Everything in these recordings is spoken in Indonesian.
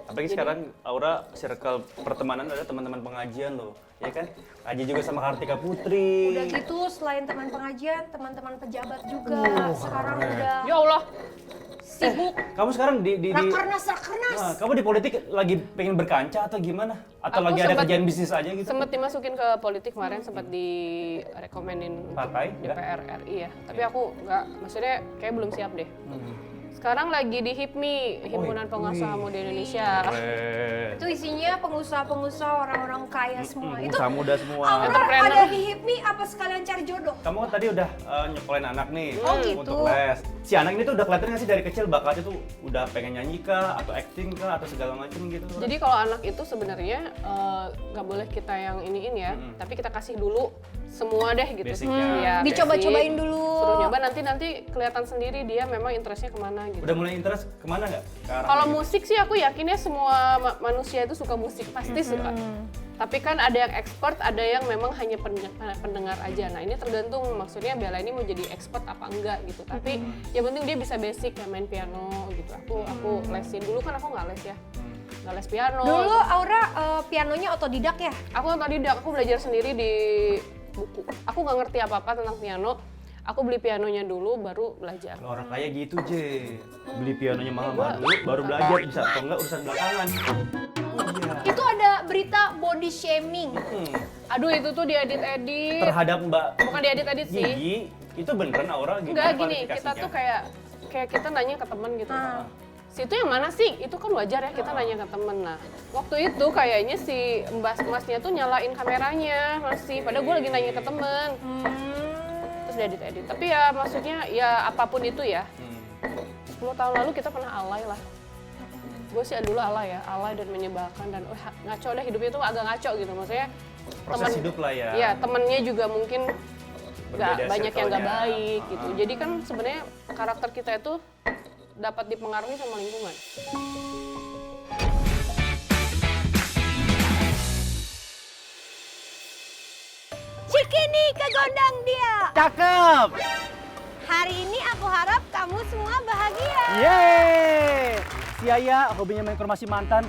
Apalagi sekarang Aura circle pertemanan ada teman-teman pengajian loh, ya kan? Aji juga sama Kartika Putri. Udah gitu selain teman pengajian, teman-teman pejabat juga sekarang udah Ya Allah, sibuk. Kamu sekarang di Rakernas. Nah, kamu di politik lagi pengen berkancah atau gimana? Atau Aku lagi ada sempet- kerjaan bisnis aja gitu? sempet dimasukin ke politik kemarin, sempat direkomenin Partai? DPR RI ya. Tapi aku nggak, maksudnya kayak belum siap deh. Sekarang lagi di HIPMI, Himpunan Pengusaha Muda Indonesia. Keren. Itu isinya pengusaha-pengusaha orang-orang kaya semua. Itu Pengusaha muda semua. Aura Entrepreneur. ada di HIPMI apa sekalian cari jodoh? Kamu kan tadi udah nyekolahin anak nih Oh, gitu. untuk les. Si anak ini tuh udah kelihatan nggak sih dari kecil bakatnya tuh udah pengen nyanyi kah atau acting kah atau segala macam gitu? Jadi kalau anak itu sebenarnya nggak boleh kita yang iniin ya, tapi kita kasih dulu semua deh gitu. Basicnya. Ya, Dicoba-cobain basic. dulu. Suruh nyoba nanti kelihatan sendiri dia memang interestnya kemana gitu. Udah mulai interest kemana nggak? Ke arah Kalau gitu? musik sih aku yakinnya semua manusia itu suka musik, pasti suka. Tapi kan ada yang expert, ada yang memang hanya pendengar aja. Nah ini tergantung maksudnya Bella ini mau jadi expert apa enggak gitu. Tapi yang penting dia bisa basic kayak main piano gitu. Aku lesin dulu kan aku nggak les ya, nggak les piano. Dulu Aura pianonya otodidak ya? Aku otodidak, aku belajar sendiri di buku. Aku nggak ngerti apa-apa tentang piano. Aku beli pianonya dulu, baru belajar. Kalau orang kaya gitu, Je. Beli pianonya mahal-mahal dulu, baru belajar bisa atau enggak urusan belakangan. Oh iya. Itu ada berita body shaming. Aduh itu tuh diedit-edit. Terhadap Mbak Bukan diedit-edit sih. Gigi, itu beneran Aura gimana Enggak gini, kita kualifikasinya? tuh kayak kita nanya ke temen gitu. Si itu yang mana sih? Itu kan wajar ya kita nanya ke temen. Nah, waktu itu kayaknya si mbak-mbaknya tuh nyalain kameranya masih. Padahal gue lagi nanya ke temen. Terus diedit-edit. Tapi ya maksudnya ya apapun itu ya. 10 tahun lalu kita pernah alay lah. Gue sih dulu alay ya, alay dan menyebalkan dan ngaco deh hidupnya tuh agak ngaco gitu. Maksudnya Proses hidup lah ya. Iya, temennya juga mungkin nggak Berbeda banyak yang nggak circle-nya. baik gitu. Jadi kan sebenarnya karakter kita itu dapat dipengaruhi sama lingkungan. Cikini kegondang dia. Cakep! Hari ini aku harap kamu semua bahagia. Yeay! Si Aya hobinya main informasi mantan.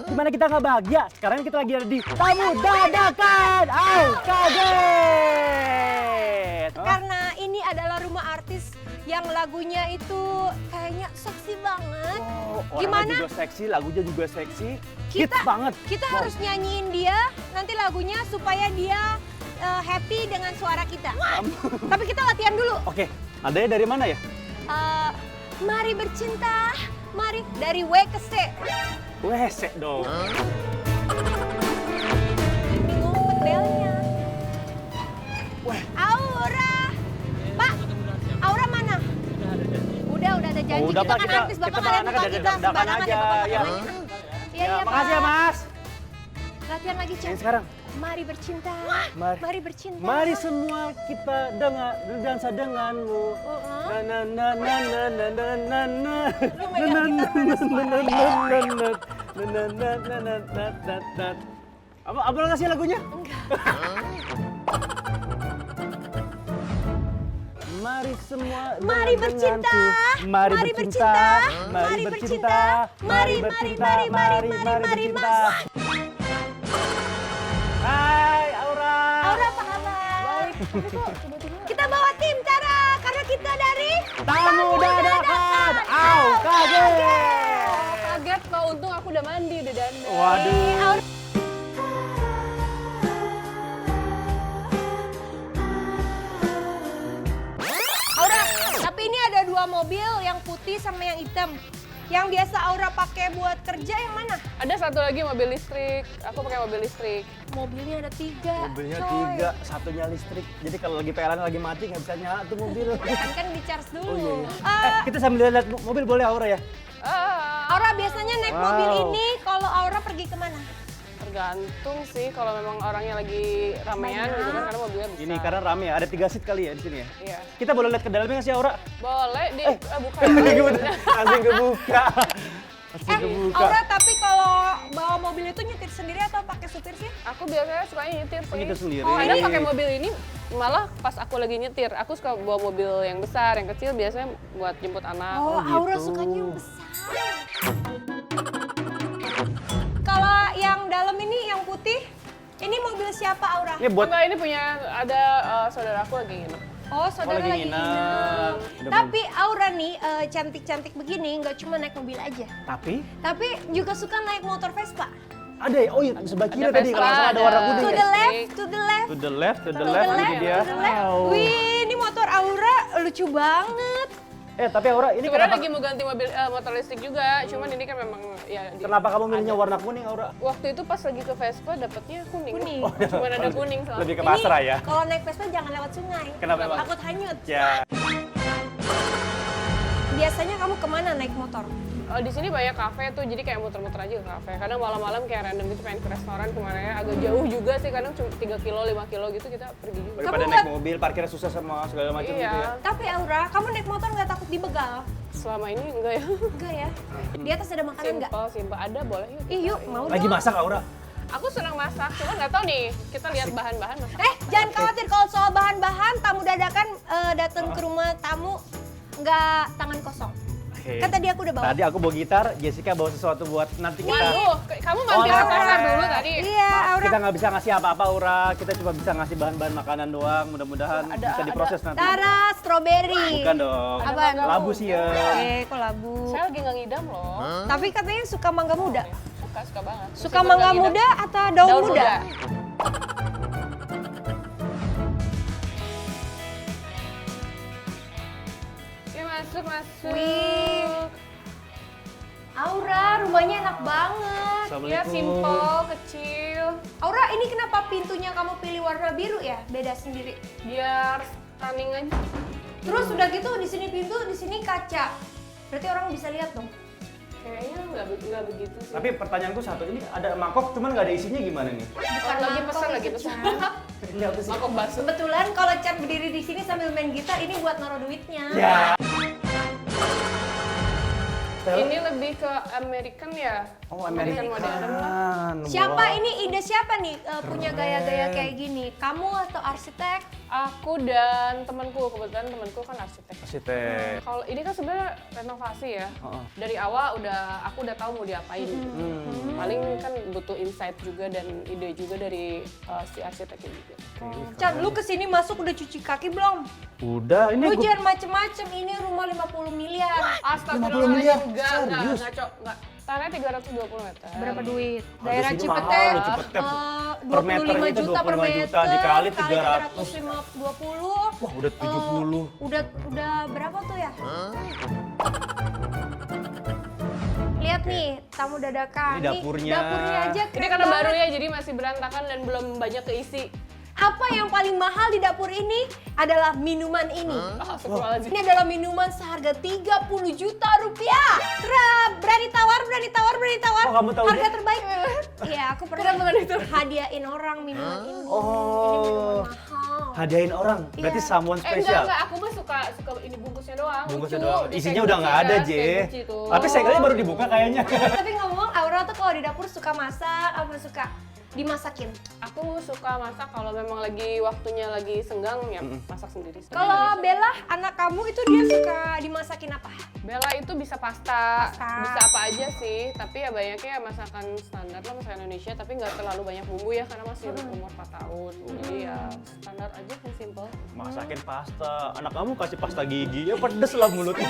Gimana kita nggak bahagia? Sekarang kita lagi ada di Tamu Dadakan. Au, kaget! Karena ini adalah rumah artis yang lagunya itu kayaknya seksi banget. Orangnya Gimana? juga seksi, lagunya juga seksi. Kita Hits banget. Kita harus nyanyiin dia nanti lagunya supaya dia happy dengan suara kita. Tapi kita latihan dulu. Oke, adanya dari mana ya? Mari bercinta, mari dari W ke C. Wese dong. Ini ngumpet belnya. Aura, Pak, Aura mana? Udah ada janji. Udah, Kita Pak, kan kita- artis, Bapak kita kalian anak lupa ada kita dadakan sembarangan aja, ya Bapak ya. namanya. Iya, iya, Makasih ya, Pak. Mas. Latihan lagi, Cek. Yang sekarang. Mari bercinta, Mari. mari bercinta. Mari semua kita dengar berdansa denganmu. Na na na na na na na na na. Lu megang gitar mana suaranya? Apa nggak sih lagunya? Mari semua Mari dengar bercinta, denganku. Mari bercinta, mari bercinta, mari bercinta. Hai Aura. Aura apa kabar? Kita bawa tim Tara karena kita dari Tamu Dadakan. Au, kaget. Kaget kok, untung aku udah mandi, udah dandan. Waduh. Aura, tapi ini ada dua mobil yang putih sama yang hitam. Yang biasa Aura pakai buat kerja yang mana? Ada satu lagi mobil listrik, aku pakai mobil listrik. Mobilnya ada tiga. Mobilnya coy. 3, satunya listrik. Jadi kalau lagi PLN lagi mati nggak bisa nyala tuh mobil. Kan di charge dulu. Oh iya, iya. Kita sambil lihat mobil boleh Aura ya? Aura biasanya naik Wow. mobil ini kalau Aura pergi kemana? Tergantung sih kalau memang orangnya lagi ramean gitu kan, karena mobilnya besar. Ini karena rame ya, ada 3 seat kali ya di sini ya. Iya. Kita boleh lihat ke dalamnya nggak sih Aura? Boleh di buka. Langsung kebuka. Langsung kebuka. Aura tapi kalau bawa mobil itu nyetir sendiri atau pakai supir sih? Aku biasanya sukanya nyetir sih. Nyetir sendiri. Kadang pakai mobil ini malah pas aku lagi nyetir. Aku suka bawa mobil yang besar, yang kecil biasanya buat jemput anak. Oh, Aura gitu. sukanya yang besar. putih. Ini mobil siapa, Aura? Ini buat Enggak, ini punya ada saudaraku lagi nginep. Oh, saudara lagi lagi nginep. nginep. Udah Tapi Aura nih cantik-cantik begini nggak cuma naik mobil aja. Tapi juga suka naik motor Vespa. Ada ya? Oh iya, sebelah kiri Ada tadi Vespa, kalau nggak salah ada warna ada- kuning To ya. the left, to the left. to the left, to the To the left, left, ini dia. to the left. Wow. Wih, ini motor Aura lucu banget. Tapi Aura, ini Sebenarnya kenapa, lagi mau ganti motor listrik juga, cuman ini kan memang ya kenapa kamu milihnya warna kuning, Aura? waktu itu pas lagi ke Vespa dapetnya kuning. Kuning. Cuman ada kuning soalnya. Lebih ke pasrah ya. Kalau naik Vespa jangan lewat sungai. Kenapa, Bang? Takut hanyut. Ya. Biasanya kamu kemana naik motor? Di sini banyak kafe tuh, jadi kayak muter-muter aja ke kafe. Kadang malam-malam kayak random gitu pengen ke restoran kemana ya, agak jauh juga sih, kadang cuma 3 kilo, 5 kilo gitu kita pergi juga. Daripada Kamu naik mobil, parkirnya susah sama segala macam Iya, gitu ya. Tapi Aura, kamu naik motor nggak takut dibegal? selama ini enggak ya. Enggak ya? Di atas ada makanan nggak? Simpel, ada boleh yuk. Ih, yuk, mau Lagi dong. masak Aura? Aku senang masak, cuma nggak tahu nih, kita lihat bahan-bahan masak. Jangan khawatir kalau soal bahan-bahan, tamu dadakan datang ke rumah tamu nggak tangan kosong. Oke. Kan tadi aku udah bawa. Tadi aku bawa gitar, Jessica bawa sesuatu buat nanti kita. Waduh, kamu mampir Oh, ke pasar dulu tadi. Iya, Aura. Kita nggak bisa ngasih apa-apa, Aura. Kita cuma bisa ngasih bahan-bahan makanan doang. Mudah-mudahan bisa diproses nanti. Tara, strawberry. Bukan dong. Apaan? Labu sih ya. Kok labu? Saya lagi nggak ngidam loh. Tapi katanya suka mangga muda. Suka banget. Suka Meskipun mangga nggak ngidam. muda atau daun muda? Ya masuk. Wih. Aura, rumahnya enak banget. Ya simple, kecil. Aura, ini kenapa pintunya kamu pilih warna biru ya? Beda sendiri. Biar stunning aja. Terus udah gitu di sini pintu, di sini kaca. Berarti orang bisa lihat dong. Kayaknya nggak begitu sih. Tapi pertanyaanku satu, ini ada mangkok cuman nggak ada isinya gimana nih? Bukan lagi mangkok pesan, itu, lagi pesan. Chan. Ini apa sih? Mangkok bakso. Kebetulan kalau Chan berdiri di sini sambil main gitar, ini buat naruh duitnya. Ya. Ini lebih ke American ya. Oh, American modern. Siapa ini ide siapa nih punya gaya-gaya kayak gini? Kamu atau arsitek? Aku dan temanku, kebetulan temanku kan arsitek. Arsitek. Kalau ini kan sebenarnya renovasi ya. Dari awal aku udah tahu mau diapain. Paling kan butuh insight juga dan ide juga dari si arsiteknya juga. Chan, lu kesini masuk udah cuci kaki belum? Udah, ini Lu jangan macem-macem, ini rumah 50 miliar. 50 miliar? Serius? Enggak. Tanahnya 320 meter. Berapa duit? Harga Daerah sini Cipete, mahal loh, Cipete. Per meter 25 itu juta per 25 meter, juta, dikali 320. Wah, udah 70. Udah berapa tuh ya? Lihat nih, tamu dadakan. Ini dapurnya. Dapurnya aja Ini keren karena baru banget. ya, jadi masih berantakan dan belum banyak keisi. Apa yang paling mahal di dapur ini adalah minuman ini. Astagfirullahaladzim. Ini adalah minuman seharga 30 juta rupiah. Berani tawar. Oh, kamu tahu Harga dia? terbaik. Iya, aku pernah hadiahin orang minuman ini. Ini Oh, minuman mahal. hadiahin orang. Berarti Iya. someone spesial. Enggak, aku mah suka ini bungkusnya doang. Bungkusnya lucu. doang. Di Isinya kayak udah nggak guci ada, kan, Je. kayak guci tuh. Tapi segelnya baru dibuka kayaknya. Tapi ngomong, Aura tuh kalau di dapur suka masak, apa suka dimasakin? Aku suka masak kalau memang lagi waktunya lagi senggang ya masak sendiri. Kalau Bella, anak kamu itu dia suka dimasakin apa? Bella itu bisa pasta, Pasta. bisa apa aja sih, tapi ya banyaknya masakan standar lah, masakan Indonesia, tapi nggak terlalu banyak bumbu ya karena masih umur 4 tahun, jadi ya standar aja yang simple. Masakin pasta. Anak kamu kasih pasta gigi, ya pedes lah mulutnya.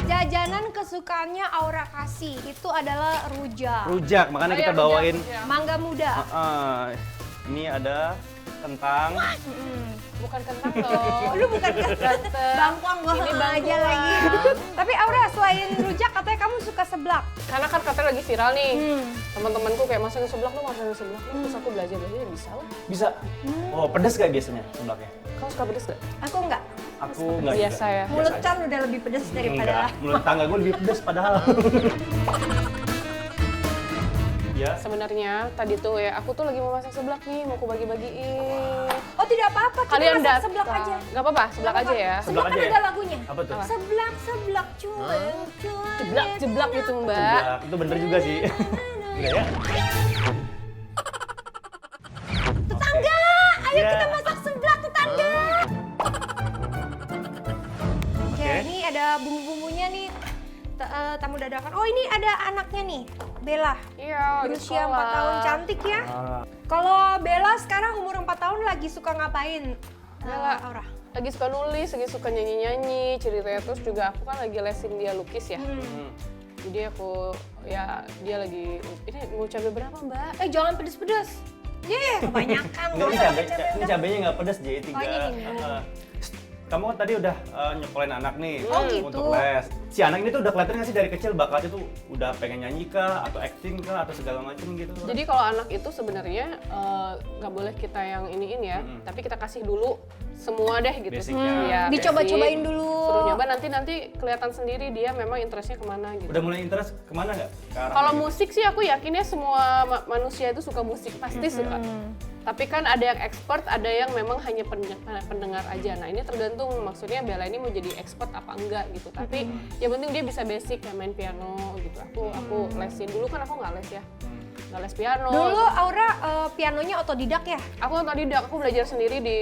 Jajanan kesukaannya Aura kasih itu adalah rujak. Rujak, makanya kita rujak, bawain. rujak. Mangga muda. Ini ada kentang. Bukan kentang loh. Lu bukan bangkuang gua Ini aja bangkuang. lagi. Tapi Aura selain rujak katanya kamu suka seblak. Karena kan katanya lagi viral nih, teman-temanku kayak masakin seblak lu, terus aku belajar bisa lah. Bisa. Oh, pedes gak biasanya seblaknya? Kau suka pedes gak? Aku enggak. Aku enggak Biasa juga. ya. Mulut Chan udah lebih pedas daripada Enggak, mulut tangga gue lebih pedes padahal. Ya. Sebenarnya tadi tuh ya, aku tuh lagi mau masak seblak nih, mau aku bagi-bagiin. Oh tidak apa-apa, kita Kalian masak datang. seblak aja. Gak apa-apa, seblak aja ya. Seblak Seblak kan aja ya? ada lagunya. Apa tuh? Seblak cuan. Jeblak gitu mbak. Seblak, itu bener juga sih. Udah ya? Tetangga, ayo Ya. kita masak seblak tetangga. Oke, Oke. ini ada bumbu-bumbunya nih. tamu dadakan. Oh ini ada anaknya nih, Bella. Iya, di Berusia 4 sekolah. tahun, cantik ya. Ah, Kalau Bella sekarang umur 4 tahun lagi suka ngapain? Bella. Aura. Lagi suka nulis, lagi suka nyanyi-nyanyi, ceritanya terus juga aku kan lagi lesin dia lukis ya. Jadi aku ya dia lagi ini mau cabai berapa Mbak? Jangan pedes-pedes. Kebanyakan. Enggak, nggak usah ini udah. cabenya nggak pedas, J, 3. Oh, ini gini. Kamu kan tadi udah nyekolin anak nih Oh, gitu. untuk les. Si anak ini tuh udah kelihatan nggak sih dari kecil bakatnya tuh udah pengen nyanyi kah, atau acting kah, atau segala macam gitu? Jadi kalau anak itu sebenarnya nggak boleh kita yang iniin ya, tapi kita kasih dulu semua deh gitu. Basicnya. Ya, Dicoba-cobain basic. dulu. Suruh nyoba nanti kelihatan sendiri dia memang interestnya kemana gitu. Udah mulai interest kemana nggak? Ke arah Kalau gitu? musik sih aku yakinnya semua manusia itu suka musik, pasti suka. Tapi kan ada yang expert, ada yang memang hanya pendengar aja. Nah ini tergantung, maksudnya Bella ini mau jadi expert apa enggak gitu. Tapi yang penting dia bisa basic kayak main piano gitu. Aku lesin dulu kan aku nggak les ya, nggak les piano. Dulu Aura pianonya otodidak ya? Aku otodidak, aku belajar sendiri di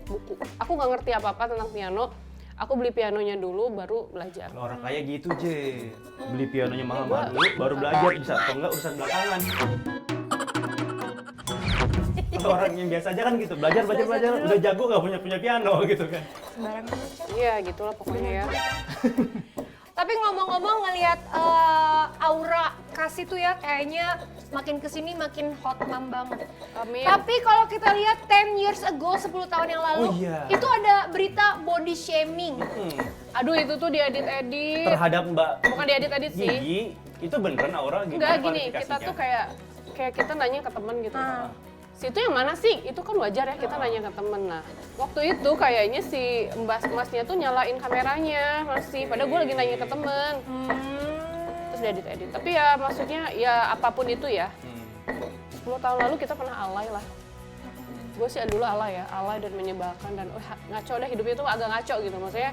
buku. Aku nggak ngerti apa-apa tentang piano. Aku beli pianonya dulu, baru belajar. Kalau orang kaya gitu, J. Beli pianonya mahal-mahal dulu, baru belajar bisa atau enggak urusan belakangan. Kalau orang yang biasa aja kan gitu, belajar, udah jago nggak punya piano gitu kan. Sembarangan aja. Iya gitulah pokoknya ya. Tapi ngomong-ngomong ngelihat Aura kasih tuh ya kayaknya makin kesini makin hot banget. Amin. Tapi kalau kita lihat 10 years ago, 10 tahun yang lalu, Oh, iya. itu ada berita body shaming. Aduh itu tuh diedit-edit. Terhadap Mbak Bukan diedit-edit sih. Gigi, itu beneran Aura gimana Enggak gini, kita klarifikasinya? tuh kayak kita nanya ke temen gitu. Si itu yang mana sih? Itu kan wajar ya kita nanya ke temen. Nah, waktu itu kayaknya si mbak-mbaknya tuh nyalain kameranya masih. Padahal gue lagi nanya ke temen. Terus diedit-edit. Tapi ya maksudnya ya apapun itu ya. 10 tahun lalu kita pernah alay lah. Gue sih dulu alay ya, alay dan menyebalkan dan ngaco deh hidupnya tuh agak ngaco gitu. Maksudnya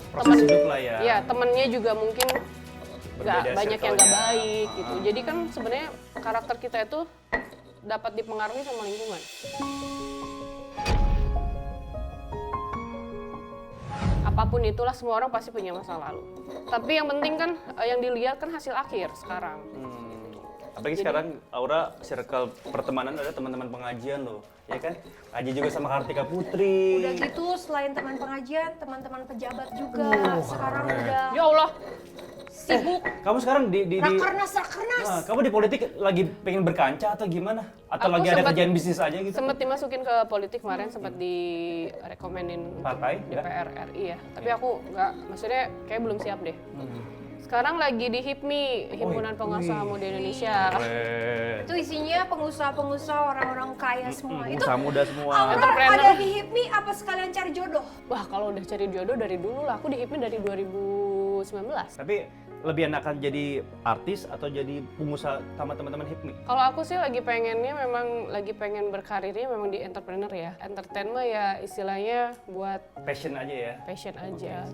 Proses hidup lah ya. Iya, temennya juga mungkin nggak Berbeda banyak yang nggak circle-nya. baik gitu. Jadi kan sebenarnya karakter kita itu dapat dipengaruhi sama lingkungan. Apapun itulah semua orang pasti punya masa lalu. Tapi yang penting kan yang dilihat kan hasil akhir sekarang. Apalagi sekarang Aura circle pertemanan ada teman-teman pengajian loh, ya kan? Aji juga sama Kartika Putri. Udah gitu selain teman pengajian, teman-teman pejabat juga sekarang udah Ya Allah, sibuk Kamu sekarang di rakernas. Nah, kamu di politik lagi pengen berkancah atau gimana? Atau Aku lagi ada sempat- kerjaan bisnis aja gitu? sempat dimasukin ke politik kemarin, sempat direkomenin Partai, DPR RI ya. Tapi aku nggak, maksudnya kayak belum siap deh. Sekarang lagi di HIPMI, Himpunan Pengusaha Muda Indonesia. Itu isinya pengusaha-pengusaha orang-orang kaya semua. Itu Pengusaha muda semua. Aura Entrepreneur. ada di HIPMI apa sekalian cari jodoh? Wah kalau udah cari jodoh dari dulu lah, aku di HIPMI dari 2019. Tapi lebih enakan jadi artis atau jadi pengusaha sama teman-teman HIPMI? Kalau aku sih lagi pengen berkarirnya memang di entrepreneur ya. Entertainment ya istilahnya buat Passion aja ya? passion aja.